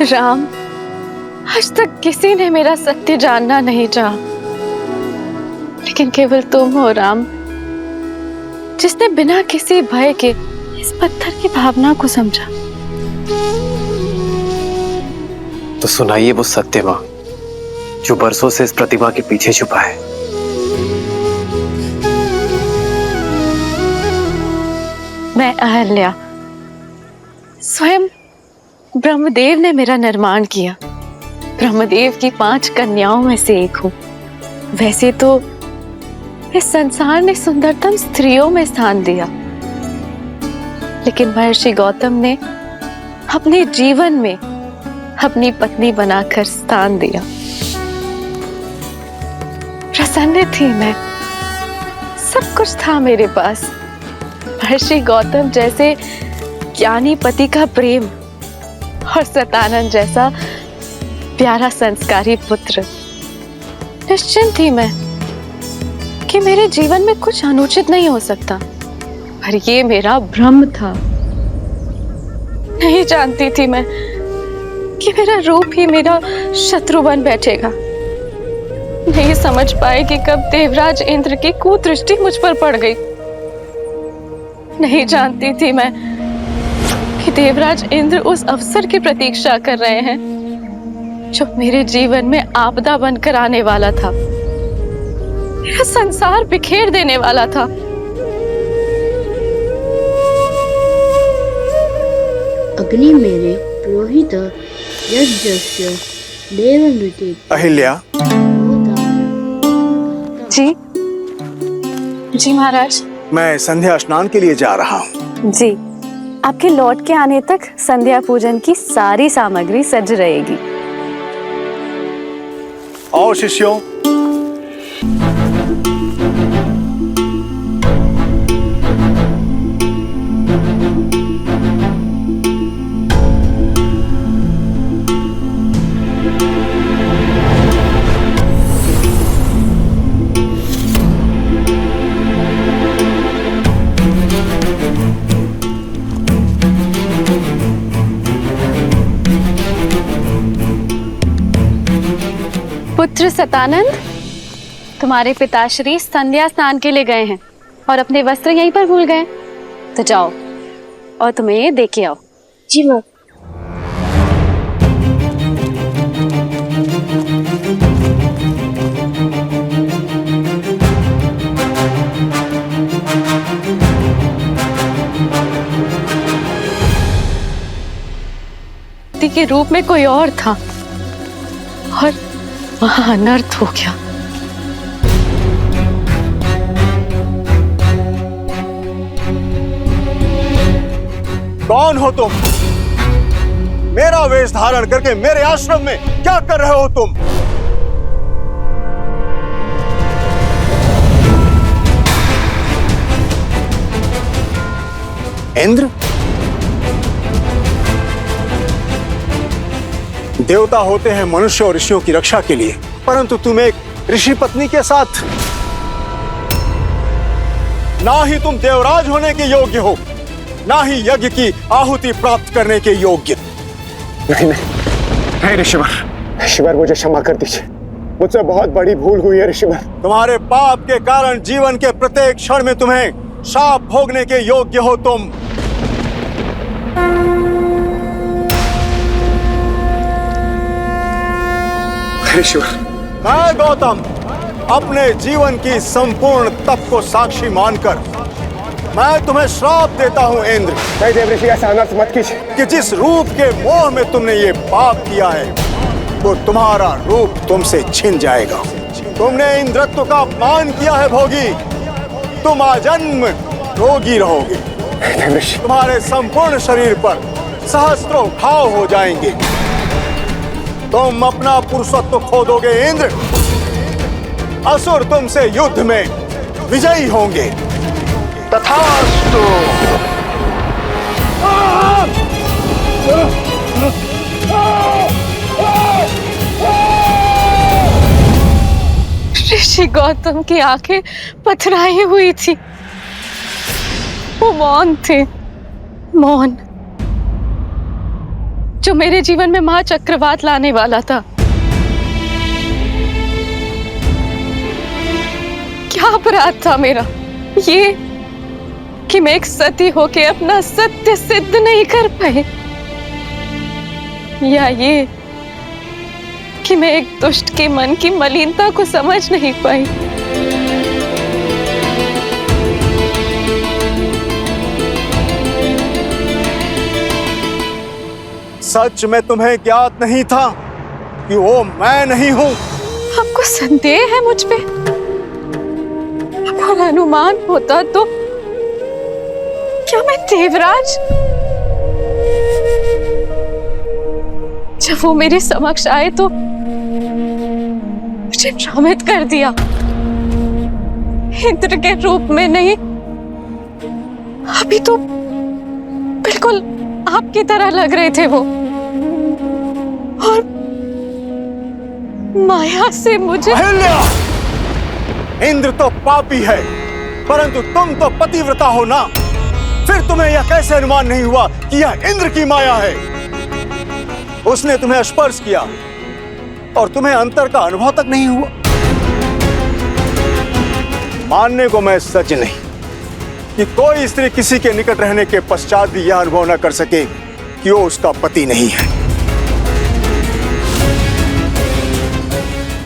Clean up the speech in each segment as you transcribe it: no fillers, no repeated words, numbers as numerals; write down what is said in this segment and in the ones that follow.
राम, आज तक किसी ने मेरा सत्य जानना नहीं चाहा, लेकिन केवल तुम हो राम, जिसने बिना किसी भय के इस पत्थर की भावना को समझा। तो सुनाइए वो सत्य मां जो बरसों से इस प्रतिमा के पीछे छुपा है। मैं अहल्या, स्वयं ब्रह्मदेव ने मेरा निर्माण किया। ब्रह्मदेव की 5 कन्याओं में से एक हूं। वैसे तो इस संसार ने सुंदरतम स्त्रियों में स्थान दिया, लेकिन महर्षि गौतम ने अपने जीवन में अपनी पत्नी बनाकर स्थान दिया। प्रसन्न थी मैं, सब कुछ था मेरे पास। महर्षि गौतम जैसे ज्ञानी पति का प्रेम और सतानंद जैसा प्यारा संस्कारी पुत्र। निश्चिंत थी मैं कि मेरे जीवन में कुछ अनुचित नहीं हो सकता, पर ये मेरा भ्रम था। नहीं जानती थी मैं कि मेरा रूप ही मेरा शत्रु बन बैठेगा। नहीं समझ पाए कि कब देवराज इंद्र की कुदृष्टि मुझ पर पड़ गई। नहीं जानती थी मैं कि देवराज इंद्र उस अवसर की प्रतीक्षा कर रहे हैं जो मेरे जीवन में आपदा बनकर आने वाला था, मेरा संसार बिखेर देने वाला था। अग्नि मेरे पुरोहित यज्ञस्य देवनृत्य। अहिल्या, जी जी महाराज। मैं संध्या स्नान के लिए जा रहा हूँ। जी, आपके लौट के आने तक संध्या पूजन की सारी सामग्री सज रहेगी। आओ शिष्यों, पुत्र सतानंद, तुम्हारे पिताश्री संध्या स्नान के लिए गए हैं और अपने वस्त्र यहीं पर भूल गए। तो जाओ और तुम्हें ये दे के आओ। जी माँ। के रूप में कोई और था और वहां अनर्थ हो गया। कौन हो तुम? मेरा वेश धारण करके मेरे आश्रम में क्या कर रहे हो तुम? इंद्र? देवता होते हैं मनुष्य और ऋषियों की रक्षा के लिए, परंतु तुम एक ऋषि पत्नी के साथ, ना ही तुम देवराज होने के योग्य हो, ना ही यज्ञ की आहुति प्राप्त करने के योग्य। नहीं ऋषिवर, मुझे क्षमा कर दीजिए, मुझसे बहुत बड़ी भूल हुई है ऋषिवर। तुम्हारे पाप के कारण जीवन के प्रत्येक क्षण में तुम्हें शाप भोगने के योग्य हो तुम। ऋषिवर, मैं गौतम अपने जीवन की संपूर्ण तप को साक्षी मानकर मैं तुम्हें श्राप देता हूं इंद्र। नहीं देवऋषि, ऐसा अनर्थ मत कीजिए कि जिस रूप के मोह में तुमने ये पाप किया है, वो तुम्हारा रूप तुमसे छिन जाएगा। तुमने इंद्रत्व का अपमान किया है भोगी, तुम आजन्म रोगी रहोगे। देवऋषि, तुम्हारे संपूर्ण शरीर पर सहस्त्रों घाव हो जाएंगे। तुम अपना पुरुषत्व खो दोगे इंद्र। असुर तुमसे युद्ध में विजयी होंगे। तथास्तु। ऋषि गौतम की आंखें पथराई हुई थी, वो मौन थे, मौन। जो मेरे जीवन में महा चक्रवात लाने वाला था। क्या अपराध था मेरा ये कि मैं एक सती होके अपना सत्य सिद्ध नहीं कर पाई, या ये कि मैं एक दुष्ट के मन की मलिनता को समझ नहीं पाई। सच में तुम्हें ज्ञात नहीं था कि वो मैं नहीं हूं। आपको संदेह है मुझ पे? अगर अनुमान होता तो क्या मैं देवराज? जब वो मेरे समक्ष आए तो मुझे भ्रमित कर दिया। इंद्र के रूप में नहीं, अभी तो बिल्कुल आपकी तरह लग रहे थे वो, और माया से मुझे। अहिल्या! इंद्र तो पापी है, परंतु तुम तो पतिव्रता हो ना, फिर तुम्हें यह कैसे अनुमान नहीं हुआ कि यह इंद्र की माया है? उसने तुम्हें स्पर्श किया और तुम्हें अंतर का अनुभव तक नहीं हुआ। मानने को मैं सच नहीं कि कोई स्त्री किसी के निकट रहने के पश्चात भी यह अनुभव न कर सके कि वो उसका पति नहीं है।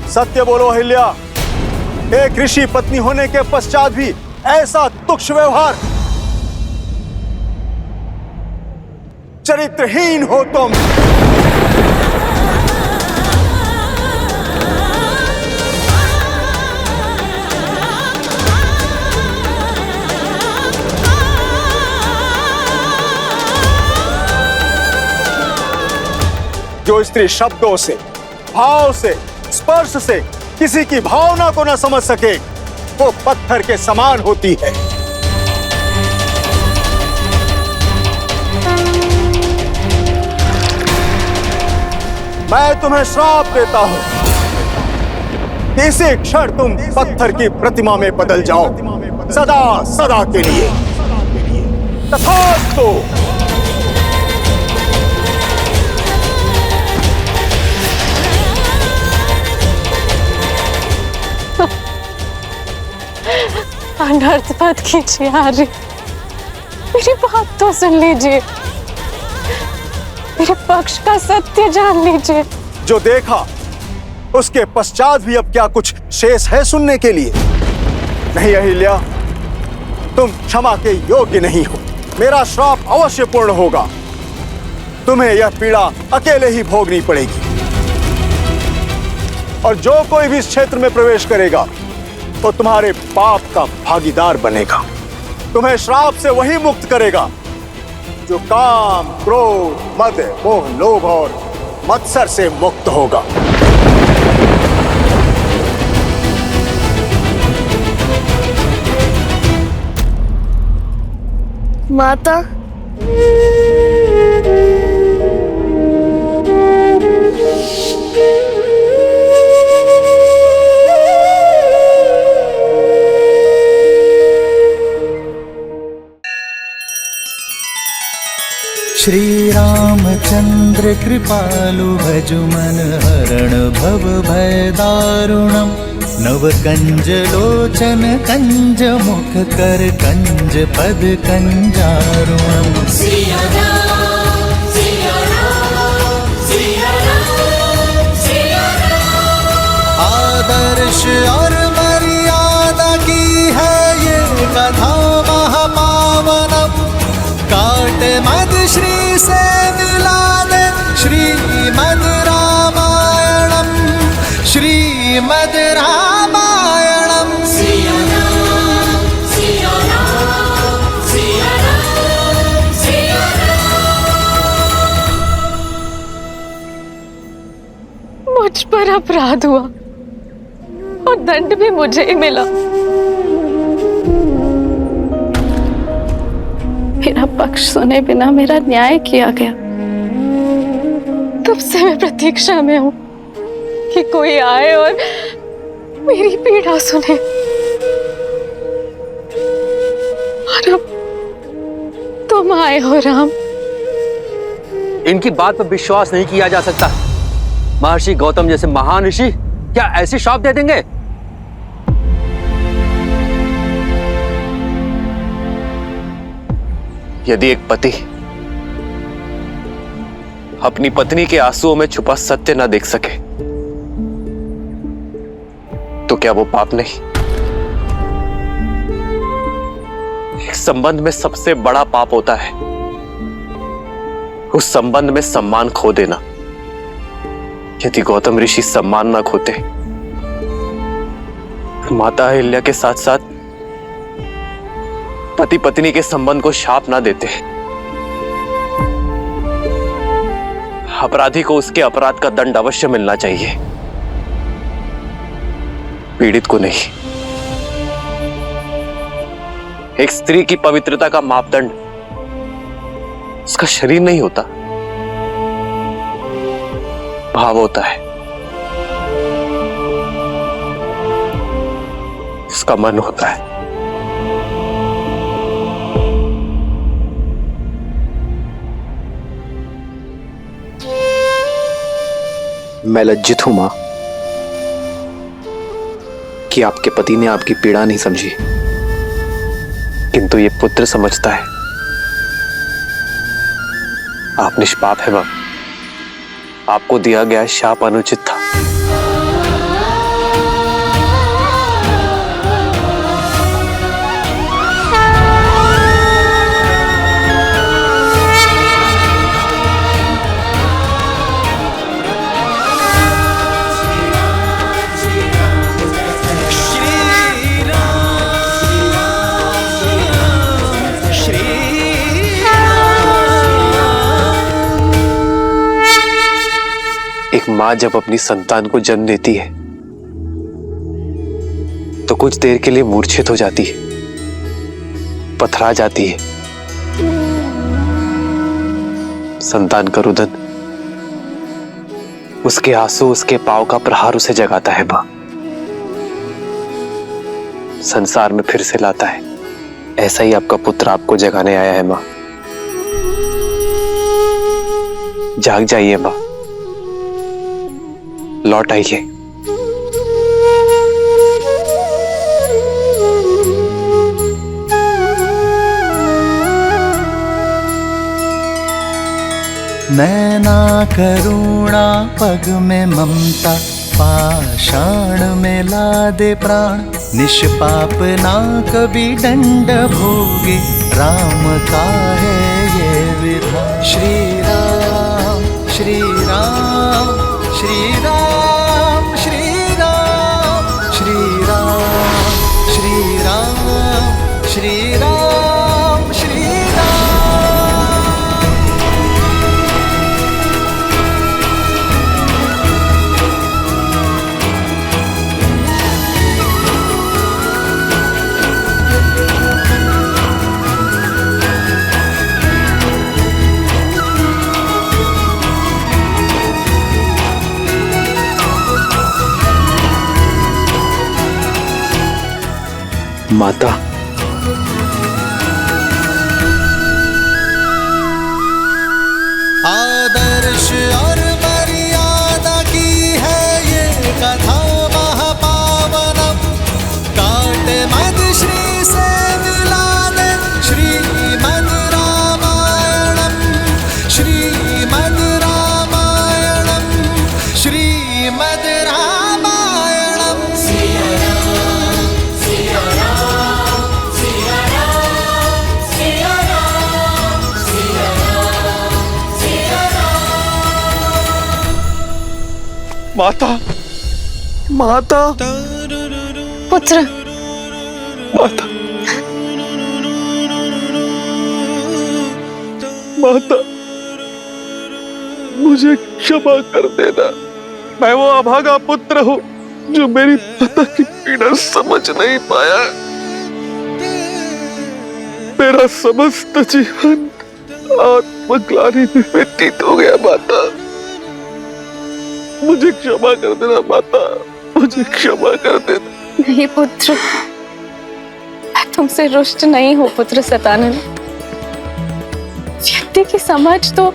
सत्य बोलो अहिल्या, एक ऋषि पत्नी होने के पश्चात भी ऐसा तुच्छ व्यवहार, चरित्रहीन हो तुम। जो स्त्री शब्दों से, भाव से, स्पर्श से किसी की भावना को न समझ सके, वो पत्थर के समान होती है। मैं तुम्हें श्राप देता हूं कि इसी क्षण तुम पत्थर की प्रतिमा में बदल जाओ, सदा सदा के लिए। तथास्तु। अनर्थ मत कीजिए आर्य, मेरी बात तो सुन लीजिए, मेरे पक्ष का सत्य जान लीजिए। जो देखा उसके पश्चात भी अब क्या कुछ शेष है सुनने के लिए? नहीं अहिल्या, तुम क्षमा के योग्य नहीं हो। मेरा श्राप अवश्य पूर्ण होगा। तुम्हें यह पीड़ा अकेले ही भोगनी पड़ेगी, और जो कोई भी इस क्षेत्र में प्रवेश करेगा तो तुम्हारे पाप का भागीदार बनेगा। तुम्हें श्राप से वही मुक्त करेगा जो काम, क्रोध, मद, मोह, लोभ और मत्सर से मुक्त होगा। माता, श्री रामचंद्र कृपालु भजु मन हरण भव भय दारुणम्। नव कंज लोचन कंज मुख कर कंज पद कंजारुणम्। सिया राम, सिया राम, सिया राम, सिया राम। आदर्श और मर्यादा की है ये कथा महापावनम्। काट मद श्री से मिला दे श्रीमद् रामायणम्, श्रीमद् रामायणम्। सिया राम, सिया राम, सिया राम, सिया राम। मुझ पर अपराध हुआ और दंड भी मुझे ही मिला। मेरा पक्ष सुने बिना मेरा न्याय किया गया। तब से मैं प्रतीक्षा में हूं कि कोई आए और मेरी पीड़ा सुने। और अब तुम आए हो राम, इनकी बात पर विश्वास नहीं किया जा सकता। महर्षि गौतम जैसे महान ऋषि क्या ऐसी श्राप दे देंगे? यदि एक पति अपनी पत्नी के आंसुओं में छुपा सत्य ना देख सके तो क्या वो पाप नहीं? एक संबंध में सबसे बड़ा पाप होता है उस संबंध में सम्मान खो देना। यदि गौतम ऋषि सम्मान ना खोते, माता अहिल्या के साथ साथ पति पत्नी के संबंध को शाप ना देते, अपराधी को उसके अपराध का दंड अवश्य मिलना चाहिए, पीड़ित को नहीं। एक स्त्री की पवित्रता का मापदंड उसका शरीर नहीं होता, भाव होता है, उसका मन होता है। मैं लज्जित हूं मां कि आपके पति ने आपकी पीड़ा नहीं समझी, किंतु ये पुत्र समझता है। आप निष्पाप है मां, आपको दिया गया शाप अनुचित था। एक मां जब अपनी संतान को जन्म देती है तो कुछ देर के लिए मूर्छित हो जाती है, पथरा जाती है। संतान का रुदन, उसके आंसू, उसके पांव का प्रहार उसे जगाता है मां, संसार में फिर से लाता है। ऐसा ही आपका पुत्र आपको जगाने आया है मां। जाग जाइए मां, लौट आइए। नैना करुणा पग में ममता, पाषाण में लादे प्राण, निष्पाप ना कभी दंड भोगे, राम का है ये विधान। श्री राम श्री राम श्री राम श्री राम श्री राम श्री राम श्री राम श्री राम। माता, आदर्श और मर्यादा की है ये कथा महापावनम, काट मद श्री से मिला दे श्रीमद् रामायणम, श्रीमद् रामायणम, श्रीमद् रामायणम। सिया राम सिया राम सिया राम सिया राम सिया राम सिया राम। माता, माता, पुत्र, माता, माता, मुझे क्षमा कर देना। मैं वो अभागा पुत्र हूँ जो मेरी माता की पीड़ा समझ नहीं पाया। मेरा समस्त जीवन आत्मग्लानि में व्यतीत हो गया। माता, मुझे क्षमा कर देना। माता, मुझे क्षमा कर देना। नहीं पुत्र, मैं तुमसे रुष्ट नहीं हूं पुत्र सतानंद। व्यक्ति की समझ तो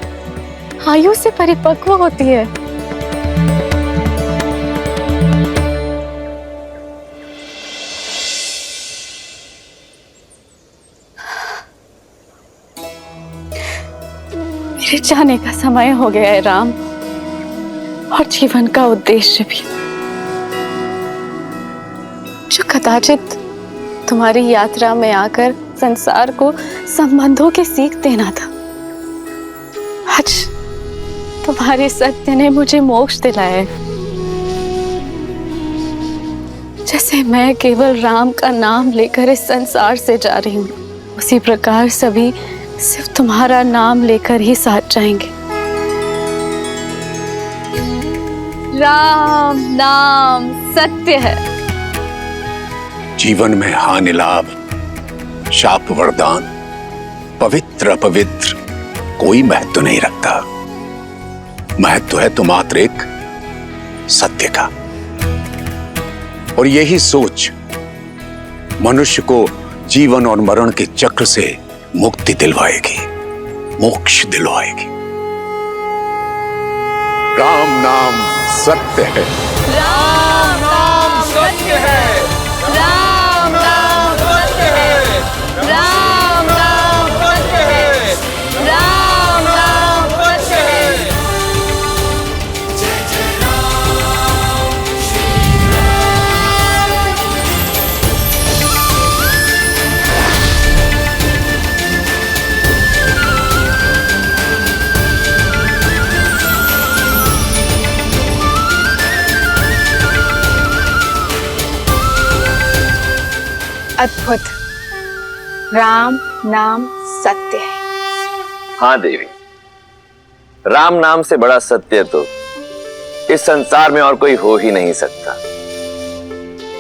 आयु से परिपक्व होती है। मेरे जाने का समय हो गया है राम, और जीवन का उद्देश्य भी, जो कदाचित तुम्हारी यात्रा में आकर संसार को संबंधों की सीख देना था। आज तुम्हारे सत्य ने मुझे मोक्ष दिलाया है। जैसे मैं केवल राम का नाम लेकर इस संसार से जा रही हूँ, उसी प्रकार सभी सिर्फ तुम्हारा नाम लेकर ही साथ जाएंगे। राम नाम सत्य है। जीवन में हानि लाभ, शाप वरदान, पवित्र अपवित्र कोई महत्व नहीं रखता। महत्व है तो मात्र एक सत्य का। और यही सोच मनुष्य को जीवन और मरण के चक्र से मुक्ति दिलवाएगी, मोक्ष दिलवाएगी। राम नाम सत्य है। राम नाम सत्य है। राम नाम सत्य है। राम नाम सत्य है। राम नाम सत्य है। जय जय राम श्री राम। अद्भुत। राम नाम सत्य है। हाँ देवी, राम नाम से बड़ा सत्य तो इस संसार में और कोई हो ही नहीं सकता।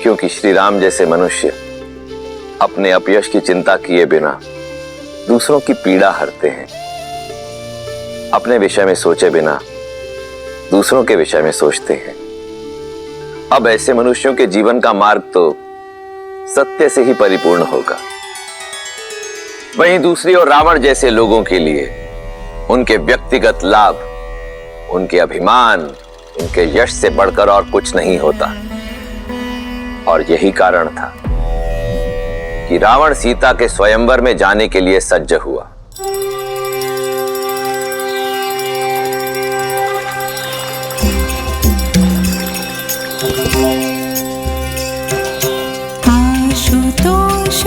क्योंकि श्री राम जैसे मनुष्य अपने अपयश की चिंता किए बिना दूसरों की पीड़ा हरते हैं। अपने विषय में सोचे बिना दूसरों के विषय में सोचते हैं। अब ऐसे मनुष्यों के जीवन का मार्ग तो सत्य से ही परिपूर्ण होगा। वहीं दूसरी ओर रावण जैसे लोगों के लिए उनके व्यक्तिगत लाभ, उनके अभिमान, उनके यश से बढ़कर और कुछ नहीं होता। और यही कारण था कि रावण सीता के स्वयंवर में जाने के लिए सज्ज हुआ। आशुतोष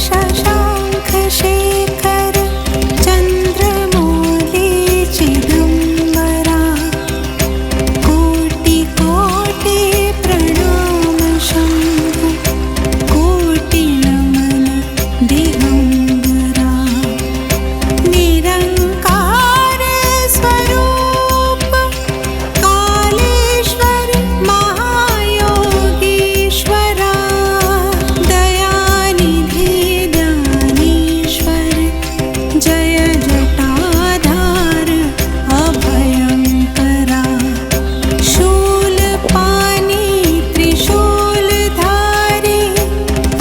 शशांक शेखर चंद्रमौली चिदंबरा कोटि कोटि प्रणाम शंभु कोटि नमन दिगंबरा निरंकार स्वरूप कालेश्वर महायोगीश्वरा दयानिधि ज्ञानेश्वर जय जटाधार अभयंकरा शूलपाणि त्रिशूलधारी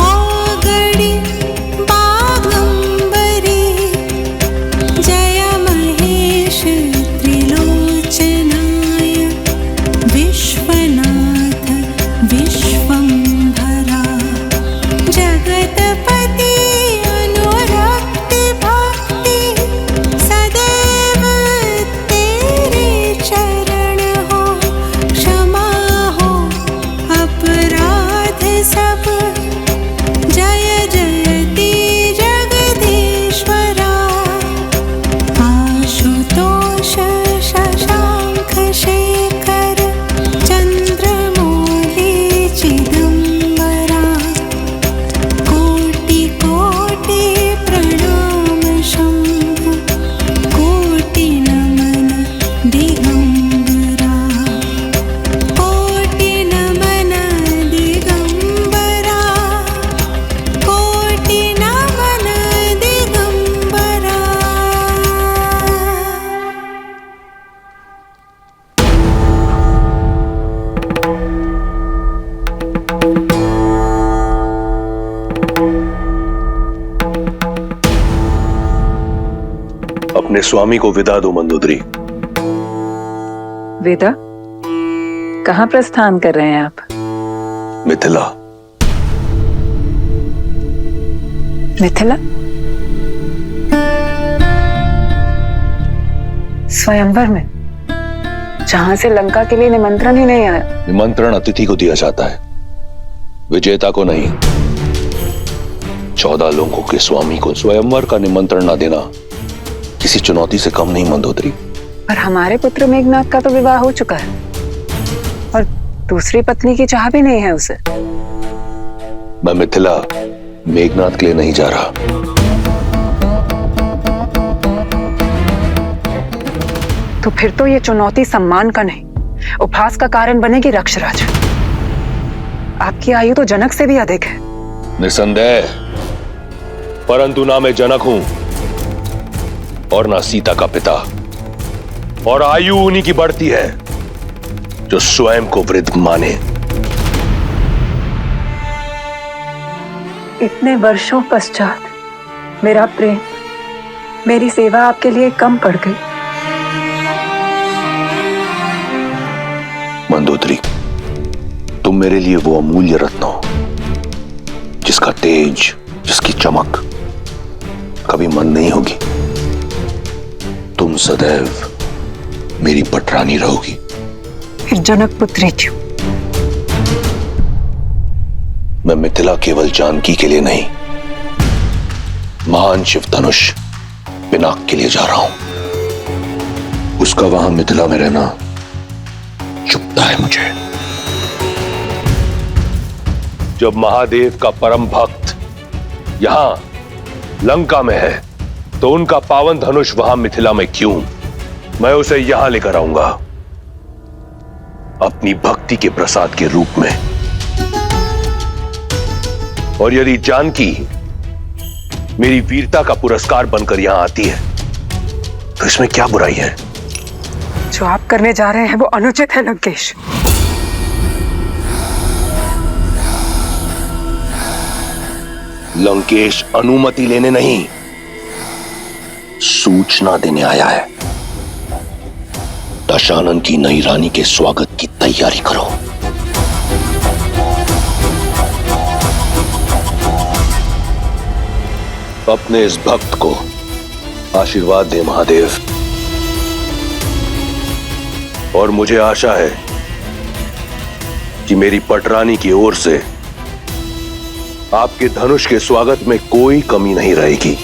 औगड़ी बागंबरी जय महेश त्रिलोचनाय विश्वनाथ विश्वंभरा जगतपति अनुरक्ति भक्ति सदैव तेरे चरण हो क्षमा हो अपराध सब जय जयति जगदीश्वरा आशुतोष शशांक शेखर चंद्रमौली चिदंबरा कोटि कोटि प्रणाम शंभु कोटि नमन दिगंबरा कोटि नमन दिगंबरा कोटि नमन दिगंबरा। अपने स्वामी को विदा दो मंदोदरी। वेदा, कहाँ प्रस्थान कर रहे हैं आप? मिथिला। मिथिला? स्वयंवर में, जहां से लंका के लिए निमंत्रण ही नहीं आया। निमंत्रण अतिथि को दिया जाता है, विजेता को नहीं। 14 लोगों के स्वामी को स्वयंवर का निमंत्रण न देना किसी चुनौती से कम नहीं मंदोदरी। पर हमारे पुत्र मेघनाथ का तो विवाह हो चुका है और दूसरी पत्नी की चाह भी नहीं है उसे। मैं मिथिला मेघनाथ के लिए नहीं जा रहा। तो फिर तो ये चुनौती सम्मान का नहीं, उपहास का कारण बनेगी रक्षराज। आपकी आयु तो जनक से भी अधिक है। निसंदेह, परंतु ना मैं जनक हूं और ना सीता का पिता। और आयु उन्हीं की बढ़ती है जो स्वयं को वृद्ध माने। इतने वर्षों पश्चात मेरा प्रेम, मेरी सेवा आपके लिए कम पड़ गई। मंदोदरी, तुम मेरे लिए वो अमूल्य रत्न हो जिसका तेज, जिसकी चमक कभी मंद नहीं होगी। तुम सदैव मेरी पटरानी रहोगी। फिर जनक पुत्री क्यों? मैं मिथिला केवल जानकी के लिए नहीं, महान शिव धनुष पिनाक के लिए जा रहा हूं। उसका वहां मिथिला में रहना चुभता है मुझे। जब महादेव का परम भक्त यहां लंका में है तो उनका पावन धनुष वहां मिथिला में क्यों? मैं उसे यहां लेकर आऊंगा अपनी भक्ति के प्रसाद के रूप में। और यदि जानकी मेरी वीरता का पुरस्कार बनकर यहां आती है तो इसमें क्या बुराई है? जो आप करने जा रहे हैं वो अनुचित है लंकेश। लंकेश अनुमति लेने नहीं, सूचना देने आया है। दशानन की नई रानी के स्वागत की तैयारी करो। अपने इस भक्त को आशीर्वाद दे महादेव। और मुझे आशा है कि मेरी पटरानी की ओर से आपके धनुष के स्वागत में कोई कमी नहीं रहेगी।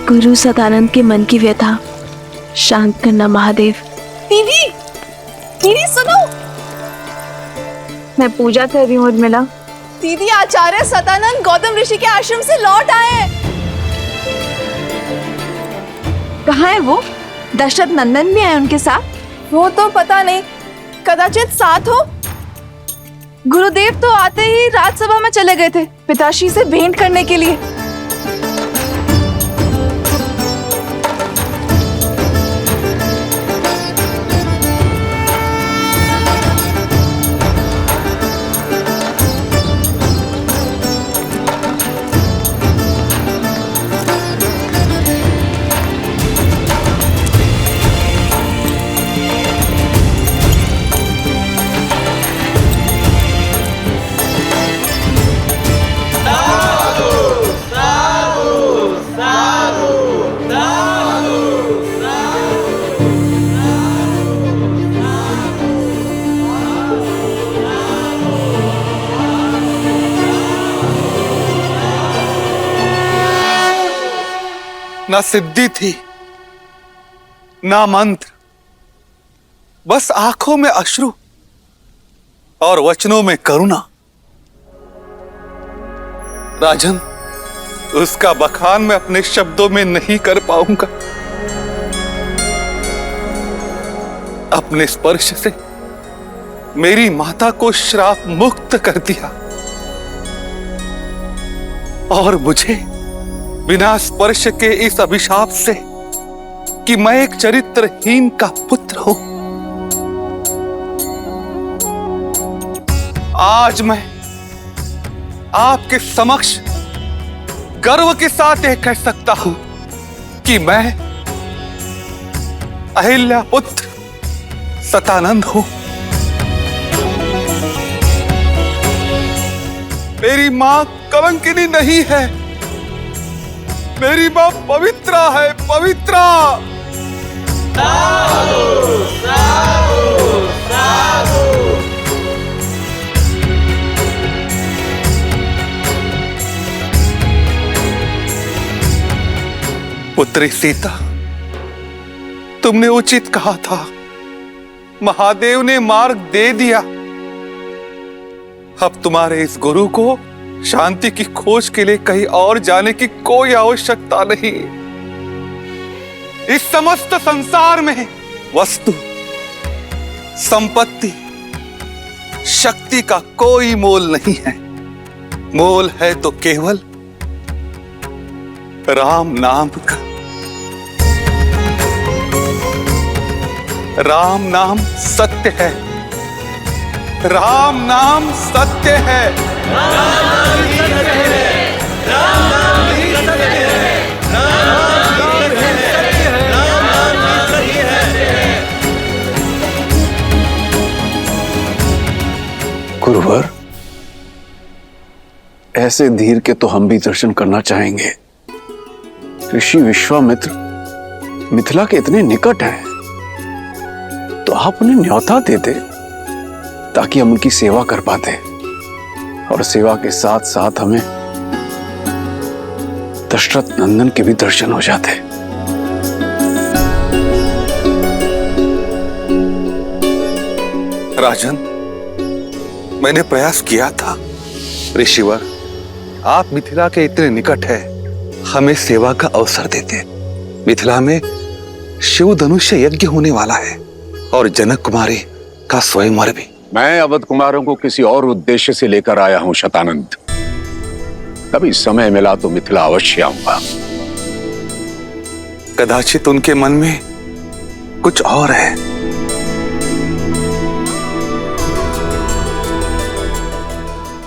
गुरु सदानंद के मन की व्यथा शांत करना महादेव। दीदी, दीदी सुनो। मैं पूजा कर रही हूँ उर्मिला। दीदी, आचार्य सदानंद गौतम ऋषि के आश्रम से लौट आए। कहाँ है वो? दशरथ नंदन भी आए उनके साथ? वो तो पता नहीं, कदाचित साथ हो। गुरुदेव तो आते ही राजसभा में चले गए थे पिताश्री से भेंट करने के लिए। ना सिद्धि थी ना मंत्र, बस आंखों में अश्रु और वचनों में करुणा। राजन, उसका बखान मैं अपने शब्दों में नहीं कर पाऊंगा। अपने स्पर्श से मेरी माता को श्राप मुक्त कर दिया और मुझे बिना स्पर्श के इस अभिशाप से कि मैं एक चरित्रहीन का पुत्र हूं, आज मैं आपके समक्ष गर्व के साथ यह कह सकता हूं कि मैं अहिल्या पुत्र सतानंद हूं। मेरी मां कलंकिनी नहीं है, मेरी मां पवित्रा है, पवित्रा। साधु, साधु, साधु। पुत्री सीता, तुमने उचित कहा था, महादेव ने मार्ग दे दिया। अब तुम्हारे इस गुरु को शांति की खोज के लिए कहीं और जाने की कोई आवश्यकता नहीं। इस समस्त संसार में वस्तु, संपत्ति, शक्ति का कोई मोल नहीं है। मोल है तो केवल राम नाम का। राम नाम सत्य है, राम नाम सत्य है, राम नाम ही सत्य है, राम नाम ही सत्य है, राम नाम ही सत्य है, राम नाम ही सत्य है। गुरुवर, ऐसे धीर के तो हम भी दर्शन करना चाहेंगे। ऋषि विश्वामित्र मिथिला के इतने निकट हैं, तो आप उन्हें न्योता देते ताकि हम उनकी सेवा कर पाते, और सेवा के साथ साथ हमें दशरथ नंदन के भी दर्शन हो जाते। राजन, मैंने प्रयास किया था। ऋषिवर, आप मिथिला के इतने निकट है, हमें सेवा का अवसर देते। मिथिला में शिव धनुष्य यज्ञ होने वाला है और जनक कुमारी का स्वयंवर भी। मैं अवध कुमारों को किसी और उद्देश्य से लेकर आया हूं शतानंद। कभी समय मिला तो मिथिला अवश्य आऊंगा। कदाचित उनके मन में कुछ और है।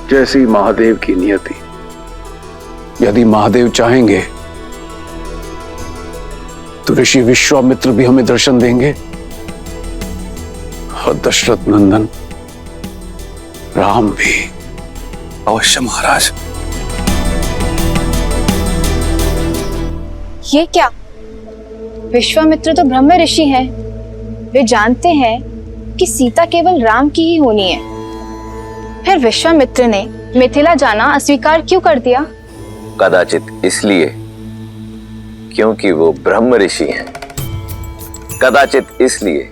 जैसी महादेव की नियति। यदि महादेव चाहेंगे तो ऋषि विश्वामित्र भी हमें दर्शन देंगे और दशरथ नंदन राम भी। अवश्य महाराज। ये क्या? विश्वामित्र तो ब्रह्म ऋषि हैं। वे जानते हैं कि सीता केवल राम की ही होनी है। फिर विश्वामित्र ने मिथिला जाना अस्वीकार क्यों कर दिया? कदाचित इसलिए क्योंकि वो ब्रह्म ऋषि हैं। कदाचित इसलिए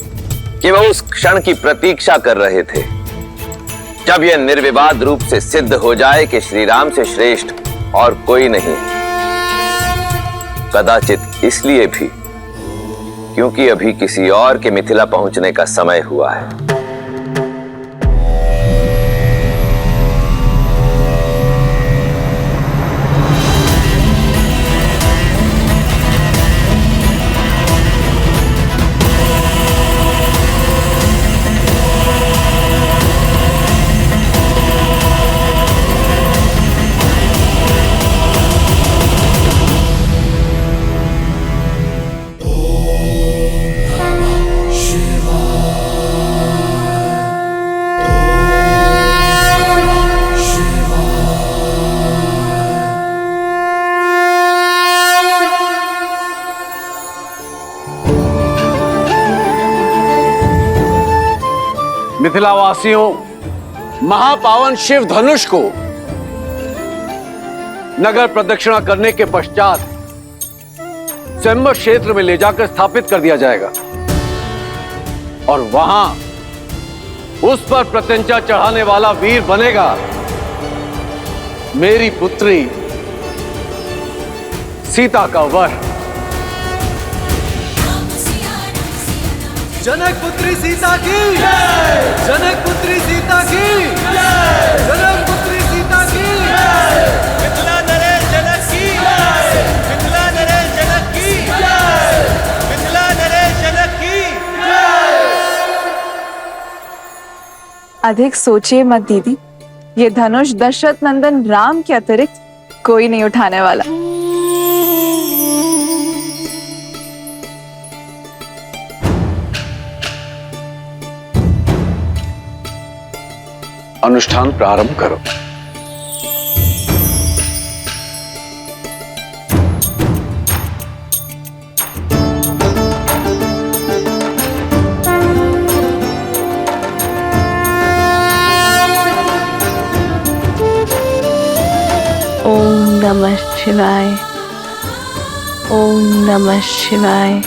कि वो उस क्षण की प्रतीक्षा कर रहे थे जब यह निर्विवाद रूप से सिद्ध हो जाए कि श्री राम से श्रेष्ठ और कोई नहीं। कदाचित इसलिए भी क्योंकि अभी किसी और के मिथिला पहुंचने का समय हुआ है। मिथिलावासियों, महापावन शिव धनुष को नगर प्रदक्षिणा करने के पश्चात स्वयंवर क्षेत्र में ले जाकर स्थापित कर दिया जाएगा और वहां उस पर प्रत्यंचा चढ़ाने वाला वीर बनेगा मेरी पुत्री सीता का वर। जनक पुत्री सीता की जनक पुत्री सीता की जनक पुत्री सीता की मिथिला नरेश जनक की मिथिला नरेश जनक की मिथिला नरेश जनक की। अधिक सोचिए मत दीदी, ये धनुष दशरथ नंदन राम के अतिरिक्त कोई नहीं उठाने वाला। अनुष्ठान प्रारंभ करो। ओम नमः शिवाय, ओम नमः शिवाय।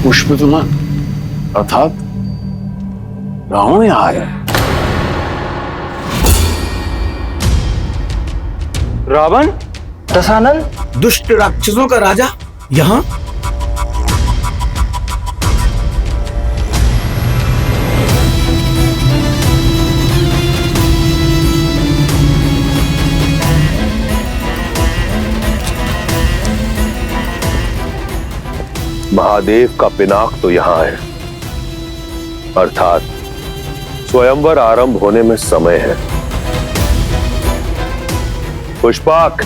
पुष्पविमान अर्थात रावण यहाँ आया। रावण, दशानन, दुष्ट राक्षसों का राजा यहाँ? महादेव का पिनाक तो यहां है, अर्थात स्वयंवर आरंभ होने में समय है। पुष्पाक,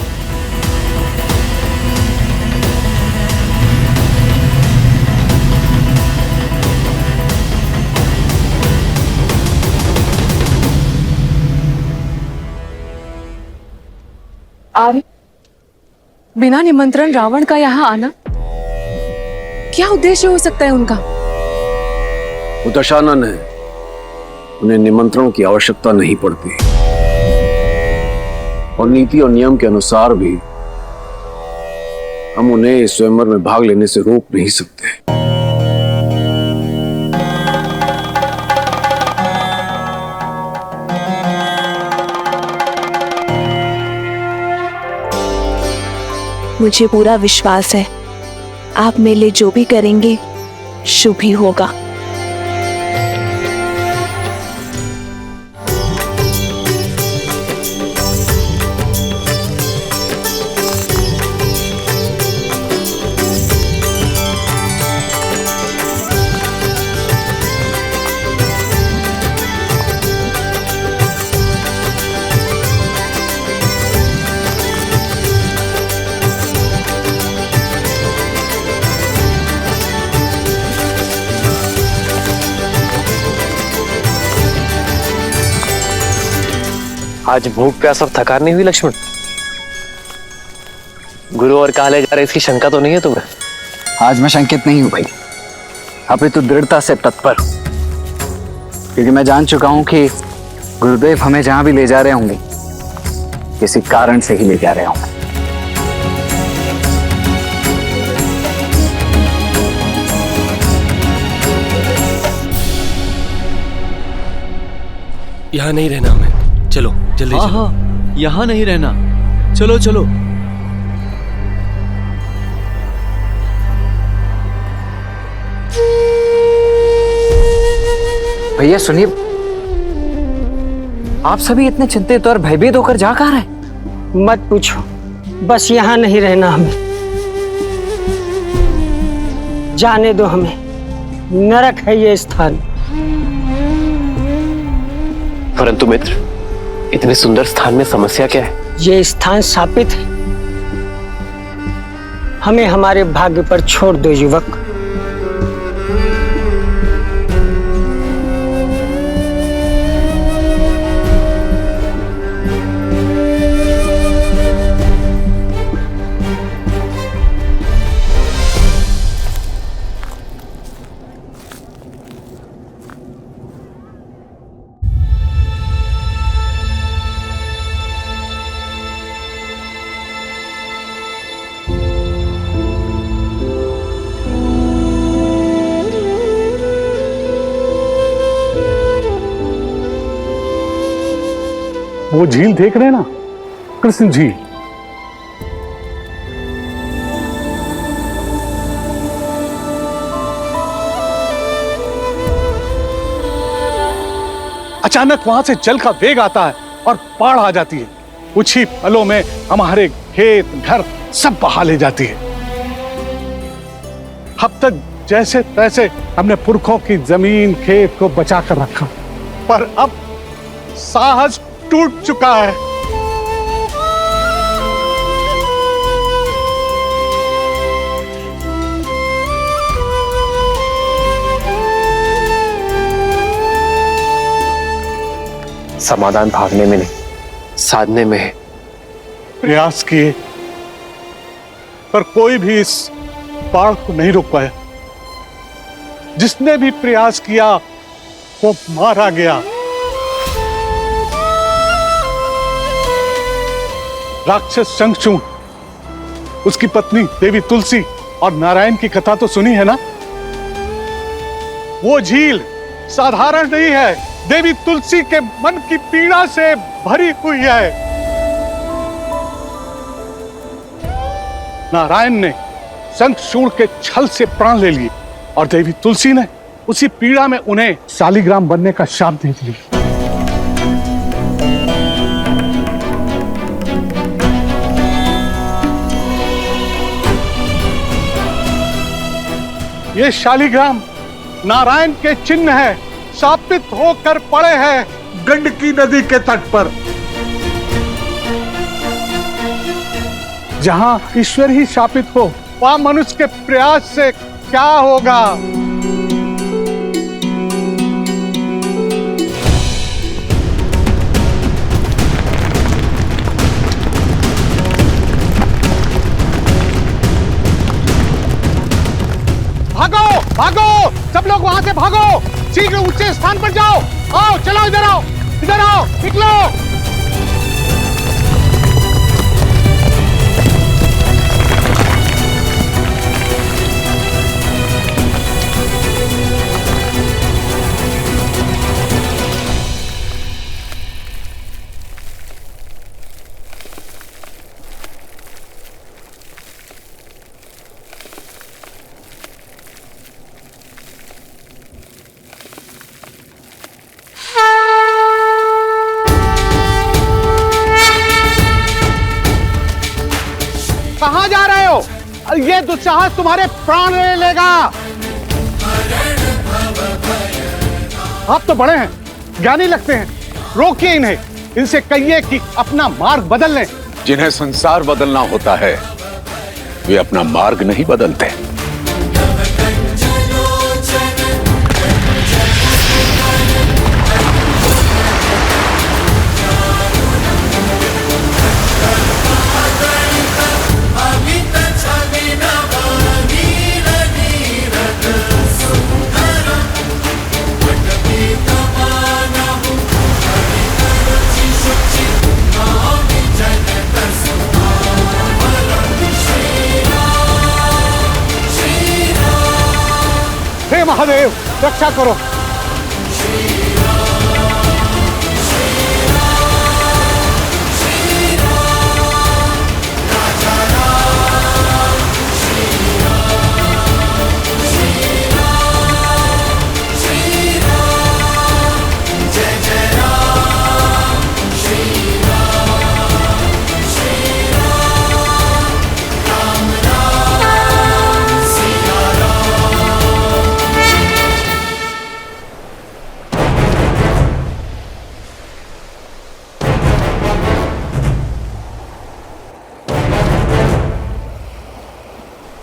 आर्य, बिना निमंत्रण रावण का यहाँ आना क्या उद्देश्य हो सकता है उनका? वो दशानन है, उन्हें निमंत्रण की आवश्यकता नहीं पड़ती और नीति और नियम के अनुसार भी हम उन्हें इस स्वयंवर में भाग लेने से रोक नहीं सकते। मुझे पूरा विश्वास है आप मेरे लिए जो भी करेंगे शुभ ही होगा। आज भूख प्यास और थकान नहीं हुई लक्ष्मण? गुरु और कहा ले जा रहे इसकी शंका तो नहीं है तुम्हें? आज मैं शंकित नहीं हूं भाई, अपितु दृढ़ता से तत्पर हूं, क्योंकि मैं जान चुका हूं कि गुरुदेव हमें जहां भी ले जा रहे होंगे किसी कारण से ही ले जा रहे होंगे। यहाँ नहीं रहना हमें, चलो जल्दी चलो। हाँ, यहाँ नहीं रहना, चलो चलो। भैया सुनिए, आप सभी इतने चिंतित और भयभीत होकर जा कहाँ रहे? मत पूछो, बस यहाँ नहीं रहना हमें, जाने दो हमें, नरक है ये स्थान। परंतु मित्र, इतने सुंदर स्थान में समस्या क्या है? ये स्थान शापित है, हमें हमारे भाग्य पर छोड़ दो युवक। वो झील देख रहे हैं ना, कृष्ण झील। अचानक वहां से जल का वेग आता है और बाढ़ आ जाती है। कुछ ही पलों में हमारे खेत घर सब बहा ले जाती है। अब तक जैसे तैसे हमने पुरखों की जमीन खेत को बचा कर रखा, पर अब साहस टूट चुका है। समाधान भागने में नहीं, साधने में है। प्रयास किए पर कोई भी इस बाढ़ को नहीं रोक पाया। जिसने भी प्रयास किया वो मारा गया। राक्षस शंखचूड़, उसकी पत्नी देवी तुलसी और नारायण की कथा तो सुनी है ना। वो झील साधारण नहीं है, देवी तुलसी के मन की पीड़ा से भरी हुई है। नारायण ने शंखचूड़ के छल से प्राण ले लिए और देवी तुलसी ने उसी पीड़ा में उन्हें शालिग्राम बनने का शाप दे दिया। ये शालिग्राम नारायण के चिन्ह है, शापित होकर पड़े हैं गंडकी नदी के तट पर। जहां ईश्वर ही शापित हो, वहां मनुष्य के प्रयास से क्या होगा। भागो भागो, सब लोग वहां से भागो, शीघ्र ऊंचे स्थान पर जाओ। आओ चलो, इधर आओ, इधर आओ, निकलो। कहां जा रहे हो? ये दुस्साहस तुम्हारे प्राण ले लेगा। आप तो बड़े हैं, ज्ञानी लगते हैं, रोकिए इन्हें। इनसे कहिए कि अपना मार्ग बदल लें। जिन्हें संसार बदलना होता है वे अपना मार्ग नहीं बदलते। हे महादेव, रक्षा करो।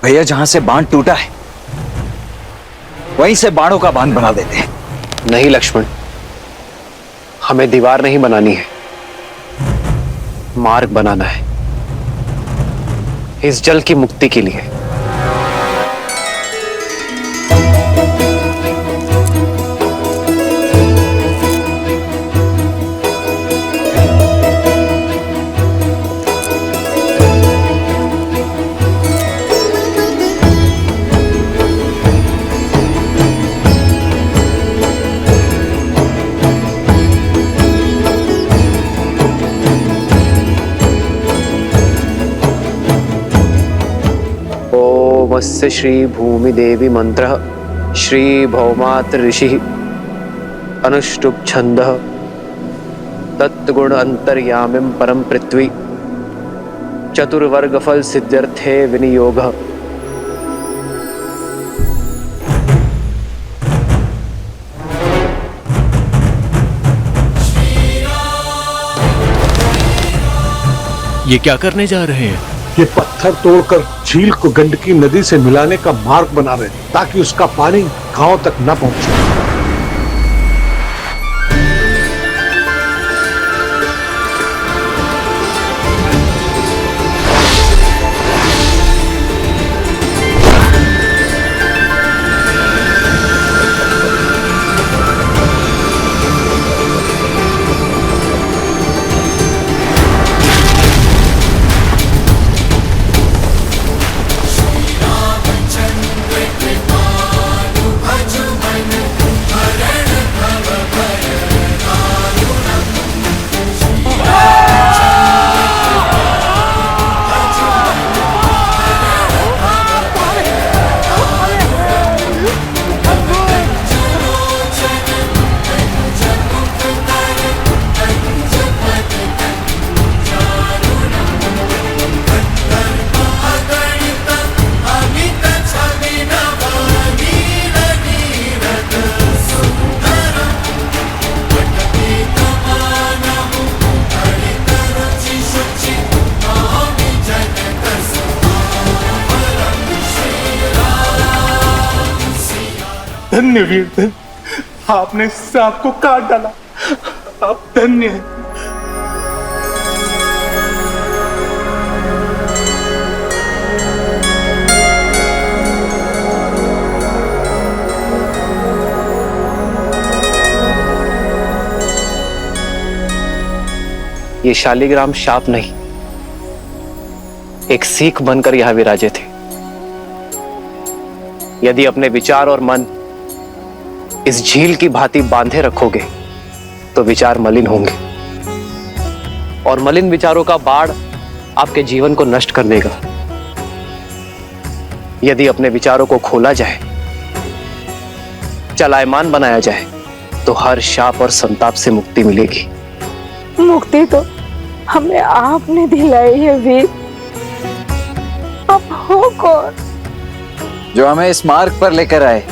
भैया जहां से बांध टूटा है वहीं से बाणों का बांध बना देते हैं। नहीं लक्ष्मण, हमें दीवार नहीं बनानी है, मार्ग बनाना है इस जल की मुक्ति के लिए। ओमस्य श्री भूमि देवी मंत्र श्री भौमात्र ऋषि अनुष्टुप छंद तत्गुण अंतर्यामिं परम पृथ्वी चतुर्वर्ग फल सिद्ध्यर्थे विनियोग। ये क्या करने जा रहे हैं? ये पत्थर तोड़कर झील को गंडकी नदी से मिलाने का मार्ग बना रहे हैं ताकि उसका पानी गांव तक न पहुंचे। धन्य वीर धन्य, आपने सांप को काट डाला, आप धन्य हैं। ये शालिग्राम शाप नहीं, एक सीख बनकर यहां विराजे थे। यदि अपने विचार और मन इस झील की भांति बांधे रखोगे तो विचार मलिन होंगे और मलिन विचारों का बाढ़ आपके जीवन को नष्ट कर देगा। यदि अपने विचारों को खोला जाए, चलायमान बनाया जाए तो हर शाप और संताप से मुक्ति मिलेगी। मुक्ति तो हमें आपने दिलाई है वीर, अब हो कौन जो हमें इस मार्ग पर लेकर आए?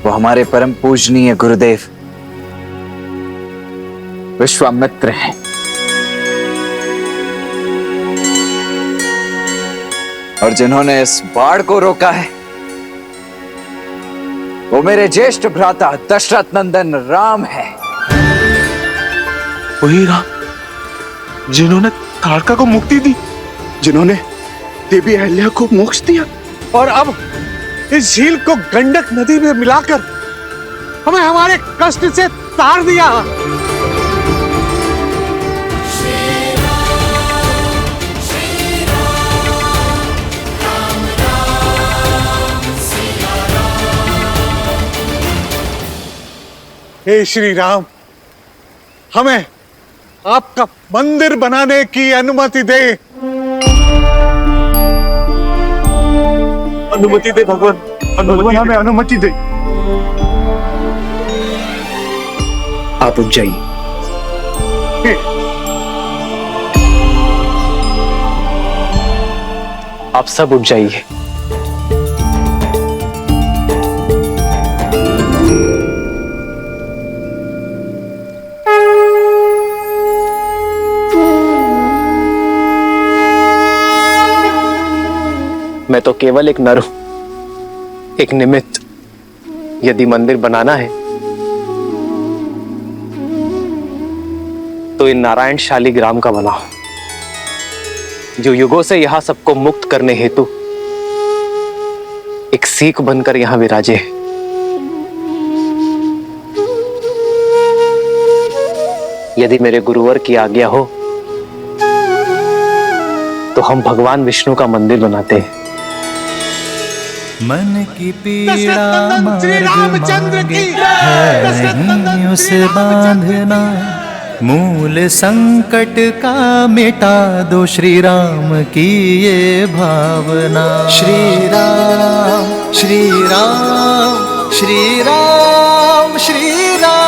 वो हमारे परम पूजनीय गुरुदेव विश्वामित्र हैं। और जिन्होंने इस बाढ़ को रोका है वो मेरे ज्येष्ठ भ्राता दशरथ नंदन राम है। वही राम जिन्होंने ताड़का को मुक्ति दी, जिन्होंने देवी अहल्या को मोक्ष दिया और अब इस झील को गंडक नदी में मिलाकर हमें हमारे कष्ट से तार दिया। हे श्री राम, हमें आपका मंदिर बनाने की अनुमति दे। अनुमति दे भगवान, भगवान हमें अनुमति दे। आप उठ जाइए। आप सब उठ जाइए। मैं तो केवल एक नर हूं, एक निमित्त। यदि मंदिर बनाना है तो इन नारायण शालिग्राम का बनाओ, जो युगों से यहां सबको मुक्त करने हेतु एक सीख बनकर यहां विराजे है। यदि मेरे गुरुवर की आज्ञा हो तो हम भगवान विष्णु का मंदिर बनाते हैं। मन की पीड़ा मार्ग मांगे है नहीं उसे बांधना, मूल संकट का मिटा दो श्री राम की ये भावना। श्री राम श्री राम श्री राम श्री राम।